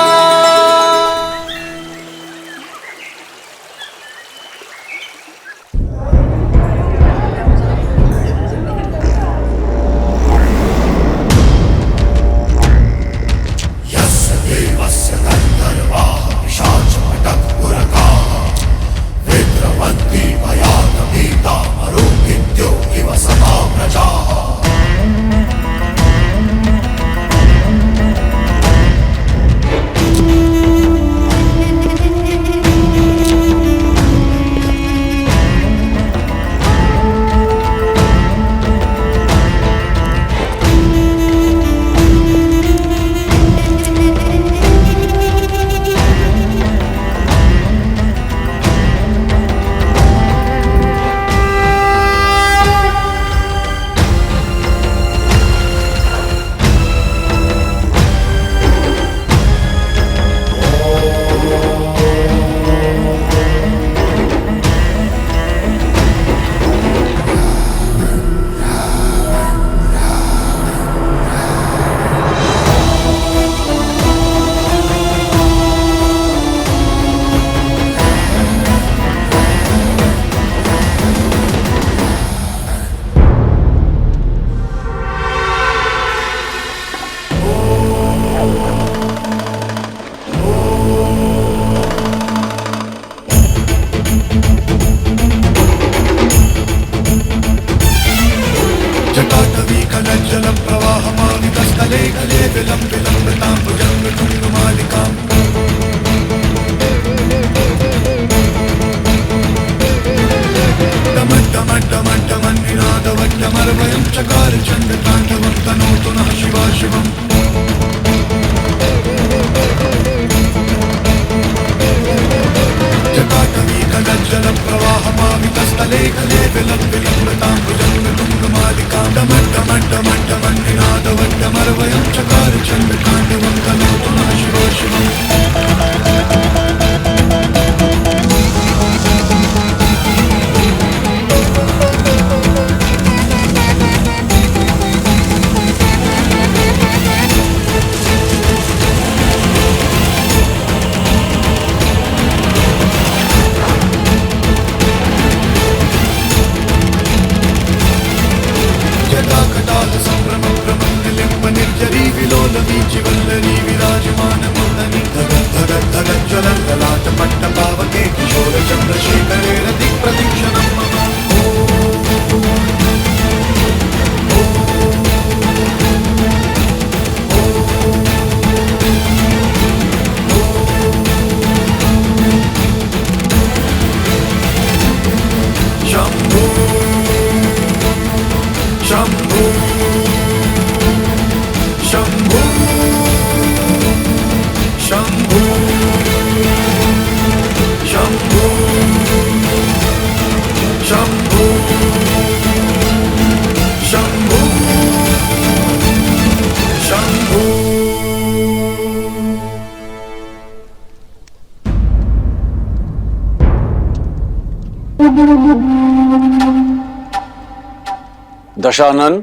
दशानन,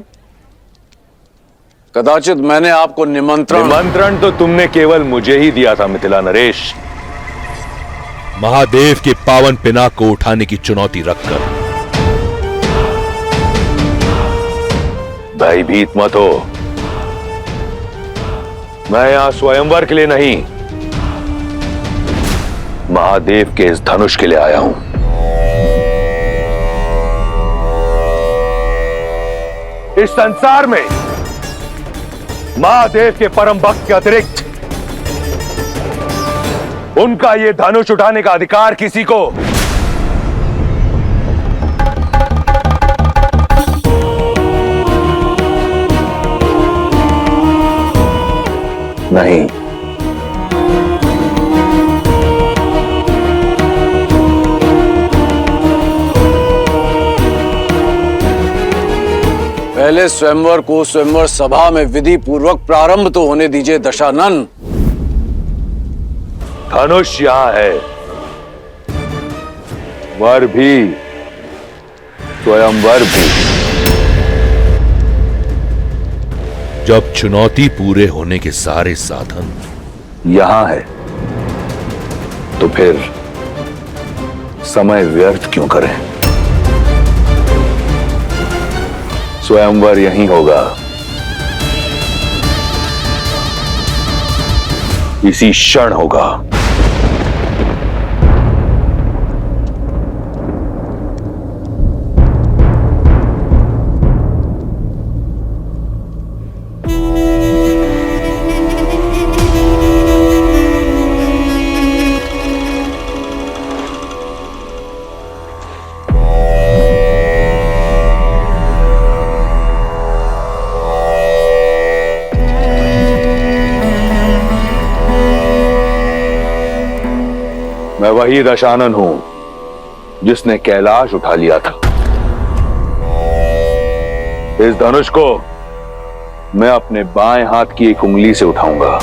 कदाचित मैंने आपको निमंत्रण तो तुमने केवल मुझे ही दिया था मिथिला नरेश। महादेव के पावन पिनाक को उठाने की चुनौती रखकर। भयभीत मत हो, मैं यहां स्वयंवर के लिए नहीं, महादेव के इस धनुष के लिए आया हूं। इस संसार में महादेव के परम भक्त के अतिरिक्त उनका ये धनुष उठाने का अधिकार किसी को नहीं। पहले स्वयंवर को स्वयंवर सभा में विधि पूर्वक प्रारंभ तो होने दीजिए दशानन। धनुष यहां है, वर भी, स्वयंवर भी। जब चुनौती पूरे होने के सारे साधन यहां है तो फिर समय व्यर्थ क्यों करें? स्वयंवर यहीं होगा, इसी क्षण होगा। मैं वही दशानन हूं जिसने कैलाश उठा लिया था। इस धनुष को मैं अपने बाएं हाथ की एक उंगली से उठाऊंगा।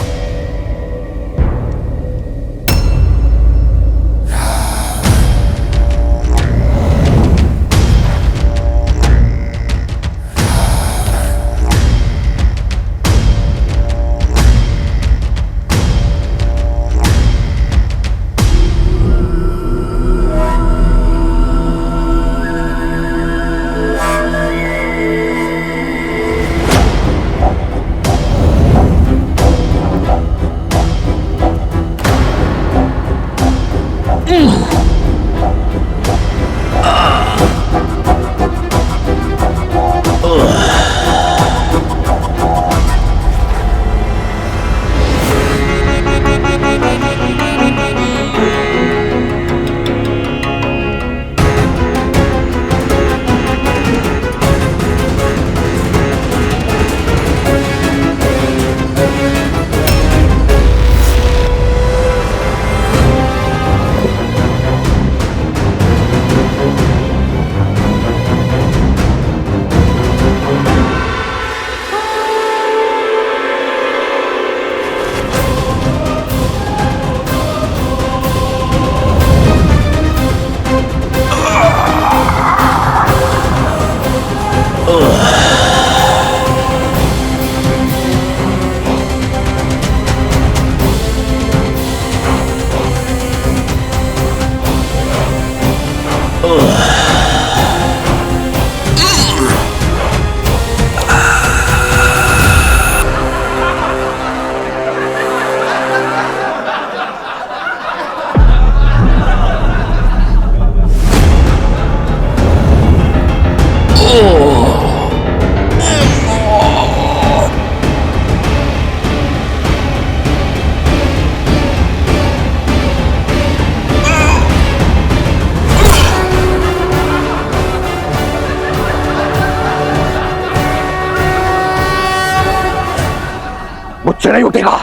मुझसे नहीं उठेगा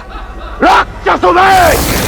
राक्षसों में।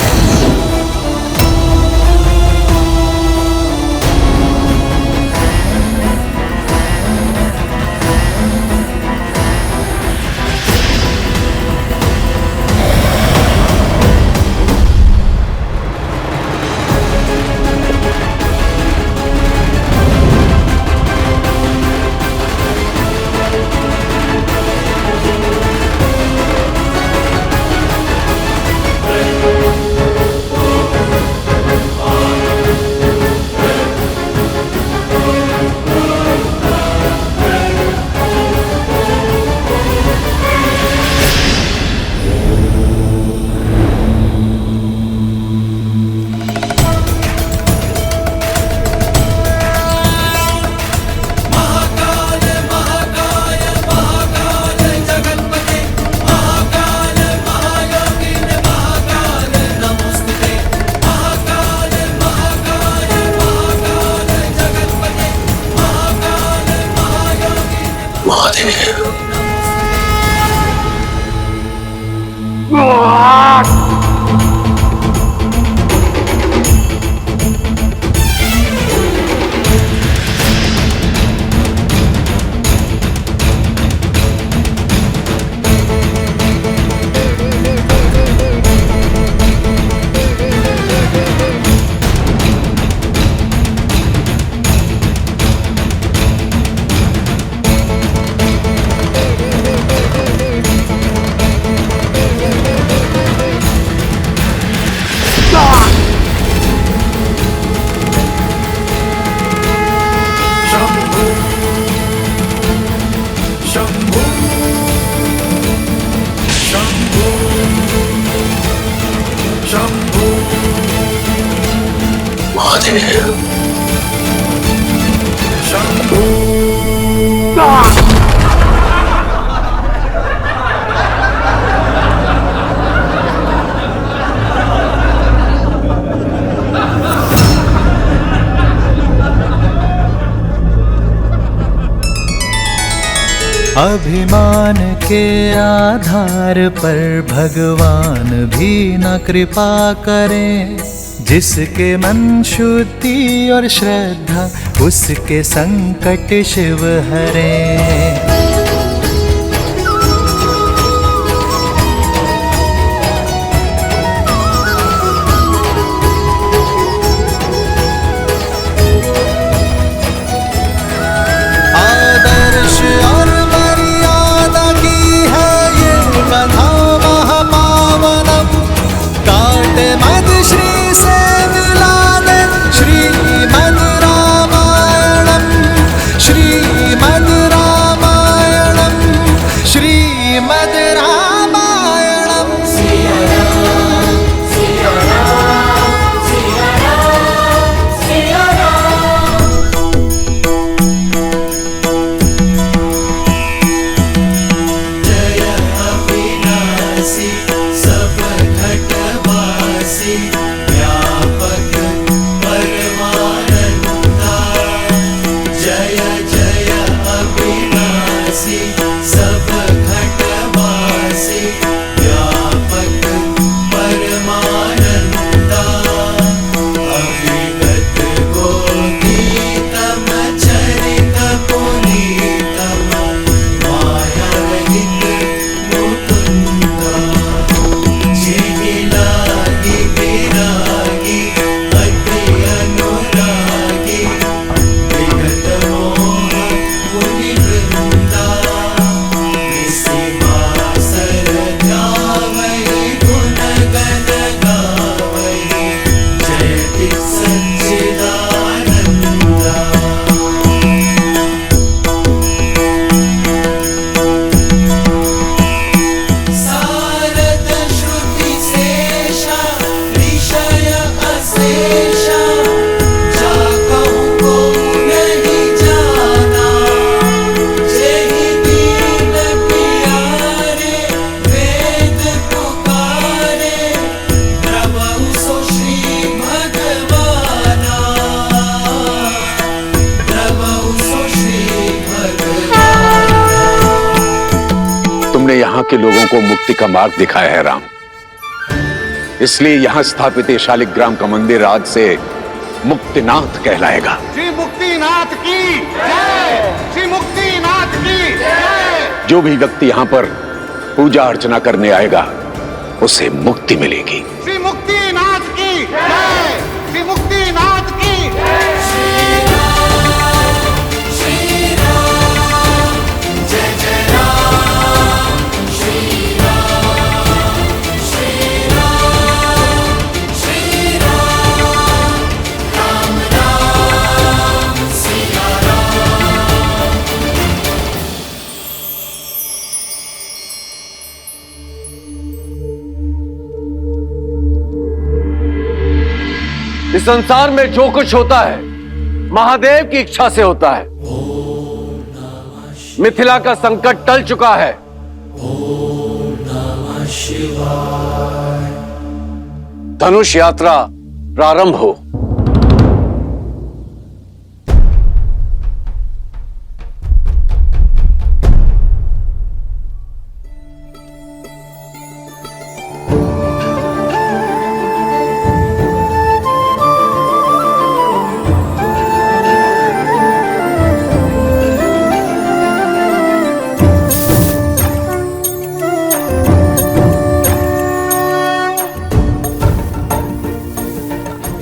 अभिमान के आधार पर भगवान भी न कृपा करें। जिसके मन शुद्धि और श्रद्धा उसके संकट शिव हरें। आदर्श और मर्यादा की है ये कथा महापावनम। काटे मद श्री से मिला दे श्रीमद् रामायणम। श्रीमद् रामायणम। श्रीमद् रामायणम। सिया राम, सिया राम, सिया राम, सिया राम। जय अविनाशी सब घटवासी व्यापक परमानंदा। जय जय अविनाशी सब घटवासी व्यापक परमानंदा। अविगत गोपीतम चरित पुनीतम माया रहित मुकुंदा। जिहि लागी विरागी अति अनुरागी विगत मोह मुनि वृंदा। निशिवासर ध्यावहि गुण गण गावहि जयति सच्चिदानंदा। सारद श्रुति शेषा विषय अशेषा। जाकहु को नहीं जाना जेहि दीन प्यारे वेद पुकारे। प्रभु सो श्री भगवाना। प्रभु सो श्री भगवाना। तुमने यहाँ के लोगों को मुक्ति का मार्ग दिखाया है राम, इसलिए यहाँ स्थापित ये शालिग्राम का मंदिर आज से मुक्तिनाथ कहलाएगा। श्री मुक्तिनाथ की जय। श्री मुक्तिनाथ की जय। जो भी व्यक्ति यहाँ पर पूजा अर्चना करने आएगा उसे मुक्ति मिलेगी। श्री मुक्तिनाथ की जय। श्री मुक्तिनाथ की जय। श्री राम, श्री राम, जय जय राम। श्री राम, श्री राम, श्री राम, राम राम, सिया राम। इस संसार में जो कुछ होता है महादेव की इच्छा से होता है। मिथिला का संकट टल चुका है। धनुष यात्रा प्रारंभ हो।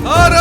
हर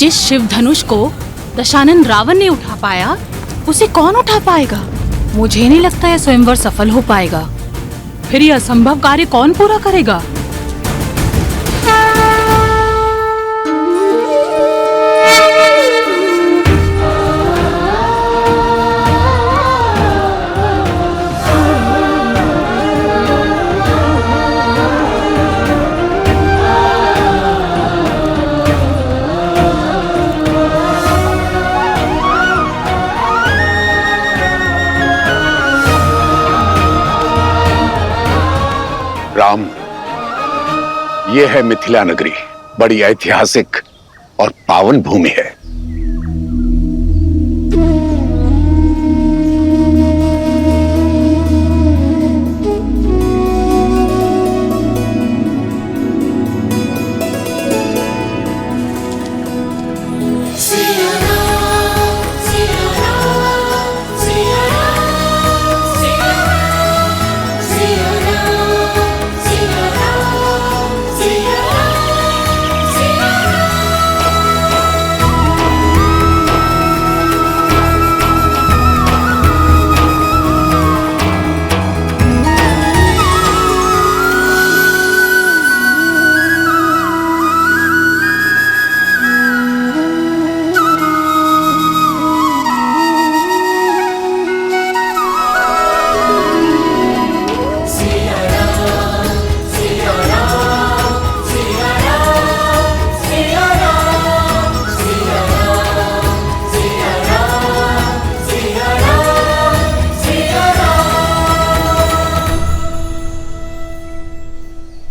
जिस शिव धनुष को दशानन रावण ने उठा पाया उसे कौन उठा पाएगा? मुझे नहीं लगता यह स्वयंवर सफल हो पाएगा। फिर यह असंभव कार्य कौन पूरा करेगा? राम, ये है मिथिला नगरी, बड़ी ऐतिहासिक और पावन भूमि है।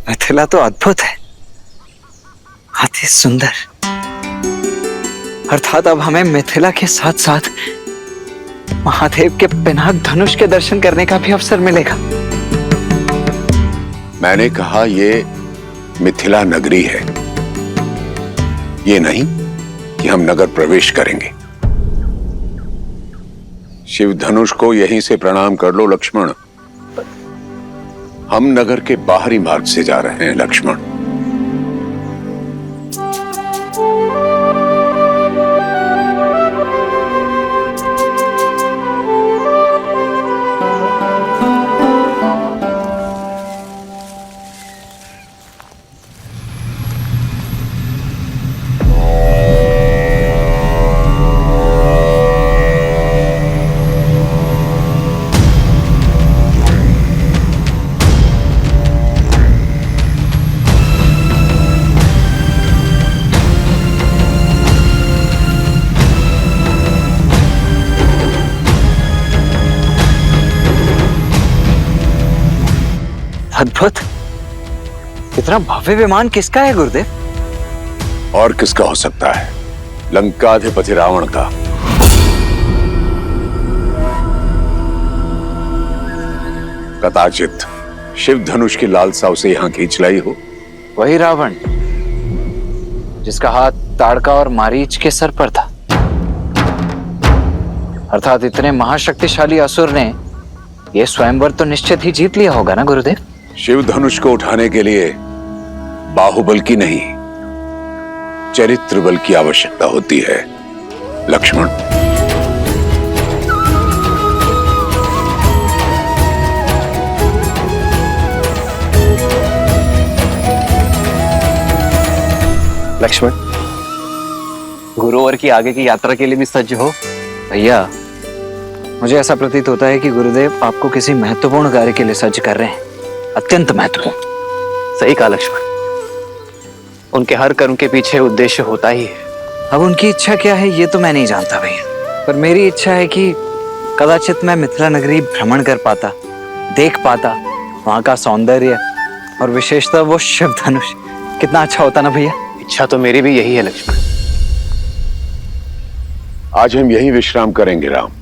मिथिला तो अद्भुत है, अति सुंदर। अर्थात अब हमें मिथिला के साथ साथ महादेव के पिनाक धनुष के दर्शन करने का भी अवसर मिलेगा। मैंने कहा ये मिथिला नगरी है, ये नहीं कि हम नगर प्रवेश करेंगे। शिव धनुष को यहीं से प्रणाम कर लो लक्ष्मण। हम नगर के बाहरी मार्ग से जा रहे हैं लक्ष्मण। अद्भुत, इतना भव्य विमान किसका है गुरुदेव? और किसका हो सकता है? लंकाधिपति रावण का। कदाचित शिव धनुष की लालसा उसे यहां खींच लाई हो। वही रावण जिसका हाथ ताड़का और मारीच के सर पर था। अर्थात इतने महाशक्तिशाली असुर ने यह स्वयंवर तो निश्चित ही जीत लिया होगा ना गुरुदेव? शिव धनुष को उठाने के लिए बाहुबल की नहीं, चरित्र बल की आवश्यकता होती है लक्ष्मण। लक्ष्मण, गुरुवर की आगे की यात्रा के लिए भी सज्ज हो? भैया, मुझे ऐसा प्रतीत होता है कि गुरुदेव आपको किसी महत्वपूर्ण कार्य के लिए सज्ज कर रहे हैं, अत्यंत महत्वपूर्ण। सही कहा लक्ष्मण, उनके हर कर्म के पीछे उद्देश्य होता ही है। अब उनकी इच्छा क्या है ये तो मैं नहीं जानता भैया, पर मेरी इच्छा है कि कदाचित मैं मिथिला नगरी भ्रमण कर पाता, देख पाता वहां का सौंदर्य और विशेषतः वो शिव धनुष। कितना अच्छा होता ना भैया। इच्छा तो मेरी भी यही है लक्ष्मण। आज हम यही विश्राम करेंगे राम।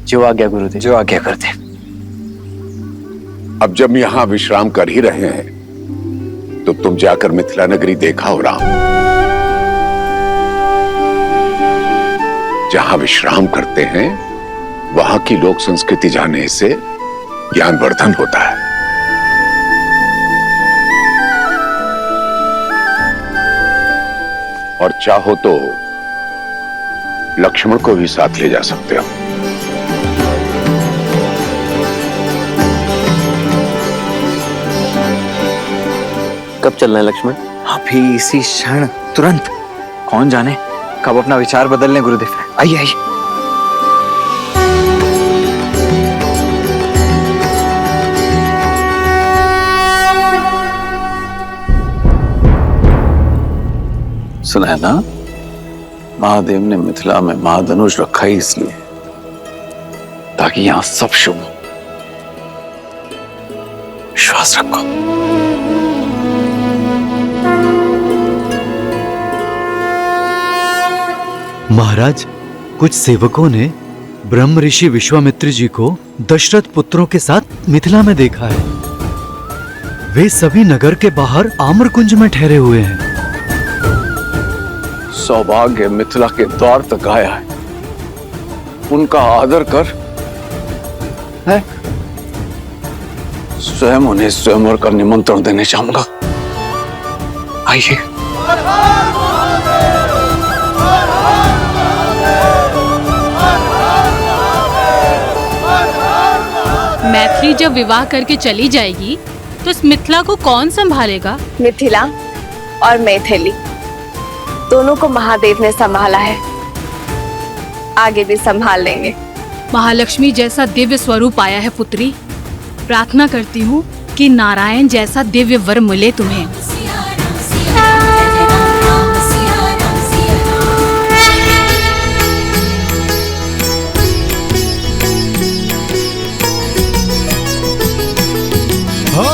जो आज्ञा गुरुदेव। जो आज्ञा गुरुदेव। अब जब यहां विश्राम कर ही रहे हैं तो तुम जाकर मिथिला नगरी देखा हो राम। जहां विश्राम करते हैं वहां की लोक संस्कृति जानने से ज्ञानवर्धन होता है। और चाहो तो लक्ष्मण को भी साथ ले जा सकते हो। कब चलना है लक्ष्मण? अभी इसी क्षण, तुरंत। कौन जाने कब अपना विचार बदल लें गुरुदेव। आइए आइए। सुना है ना, महादेव ने मिथिला में महाधनुष रखा ही इसलिए ताकि यहां सब शुभ हो। विश्वास रखो। महाराज, कुछ सेवकों ने ब्रह्म ऋषि विश्वामित्र जी को दशरथ पुत्रों के साथ मिथिला में देखा है। वे सभी नगर के बाहर आम्रकुंज में ठहरे हुए हैं। सौभाग्य मिथिला के द्वार तक आया है, उनका आदर कर। है? स्वयं उन्हें स्वयंवर का निमंत्रण देने चाहूंगा। आइए। मैथिली जब विवाह करके चली जाएगी तो इस मिथिला को कौन संभालेगा? मिथिला और मैथिली दोनों को महादेव ने संभाला है, आगे भी संभाल लेंगे। महालक्ष्मी जैसा दिव्य स्वरूप आया है पुत्री। प्रार्थना करती हूँ कि नारायण जैसा दिव्य वर मिले तुम्हें। हो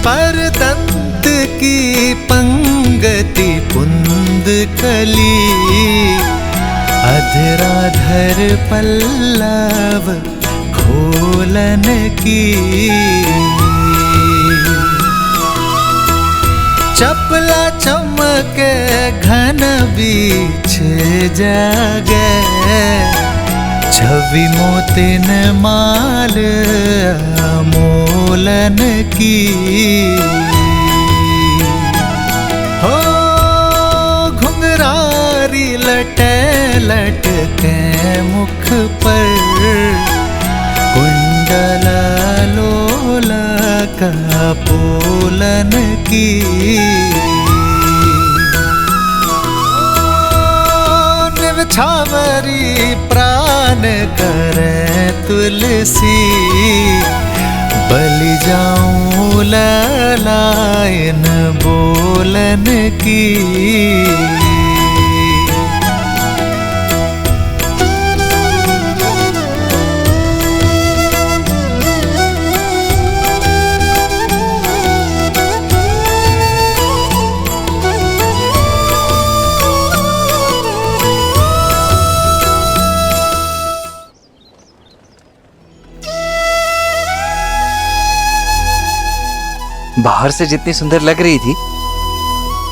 परतंत की पंगति पुंद कली, अधराधर पल्लव खोलन की, चपला चमके घन बीच जागे, छवि मोतिन माल मोलन की। हो घुंघरारी लटे लटके मुख पर, कुंडल लोल का पोलन की। निर्छावरी प्राण करे तुलसी, बलि जाऊं ललायन बोलन की। बाहर से जितनी सुंदर लग रही थी,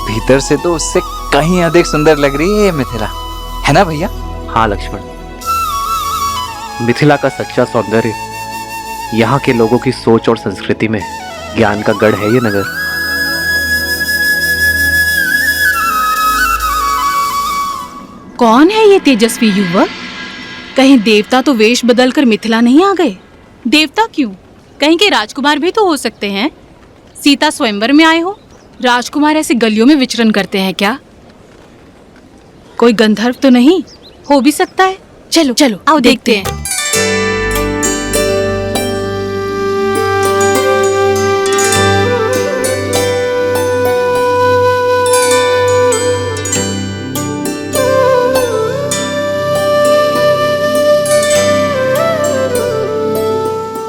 भीतर से तो उससे कहीं अधिक सुंदर लग रही है ये मिथिला, है ना भैया? हाँ लक्ष्मण, मिथिला का सच्चा सौंदर्य यहाँ के लोगों की सोच और संस्कृति में ज्ञान का गढ़ है ये नगर। कौन है ये तेजस्वी युवक? कहीं देवता तो वेश बदलकर मिथिला नहीं आ गए? देवता क्यों, कहीं के राजकुमार भी तो हो सकते हैं। सीता स्वयंवर में आए हो, राजकुमार ऐसे गलियों में विचरण करते हैं क्या? कोई गंधर्व तो नहीं हो भी सकता है। चलो चलो आओ देखते हैं।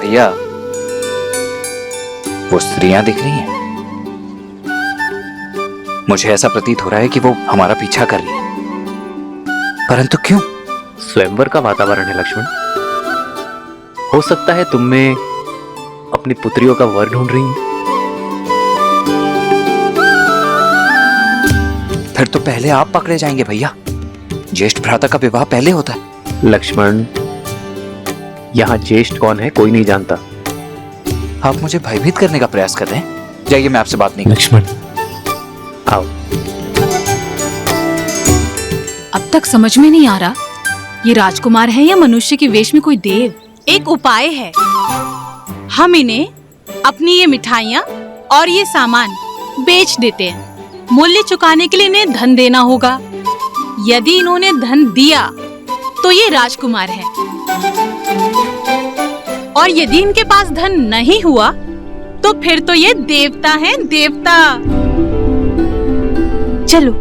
भैया, वो स्त्रियां दिख रही हैं। मुझे ऐसा प्रतीत हो रहा है कि वो हमारा पीछा कर रही है, परंतु क्यों? स्वयंवर का वातावरण है लक्ष्मण। हो सकता है तुम में अपनी पुत्रियों का वर ढूंढ रही हैं। फिर तो पहले आप पकड़े जाएंगे भैया। ज्येष्ठ भ्राता का विवाह पहले होता है। लक्ष्मण, यहाँ ज्येष्ठ कौन है कोई नहीं जानता। आप मुझे भयभीत करने का प्रयास कर रहे हैं। जाइए, मैं आपसे बात नहीं। लक्ष्मण आओ। अब तक समझ में नहीं आ रहा ये राजकुमार है या मनुष्य के वेश में कोई देव? एक उपाय है, हम इन्हें अपनी ये मिठाइयाँ और ये सामान बेच देते हैं। मूल्य चुकाने के लिए इन्हें धन देना होगा। यदि इन्होंने धन दिया तो ये राजकुमार है, और यदि इनके पास धन नहीं हुआ तो फिर तो ये देवता हैं, देवता। चलो।